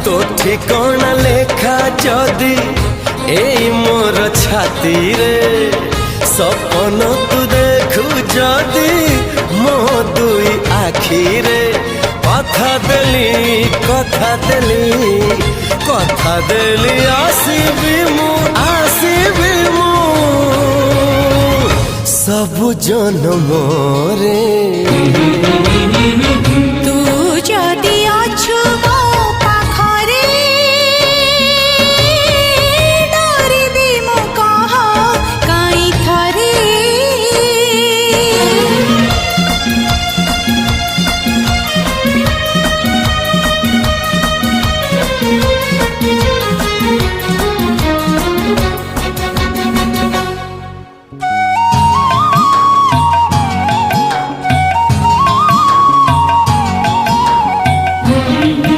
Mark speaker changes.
Speaker 1: तो ठिकाना लेखा जदि एई मोर छाती रे सपन तू देखु जदि मो दुई आखी रे कथा देली आसीबी मु सब जन्म रे।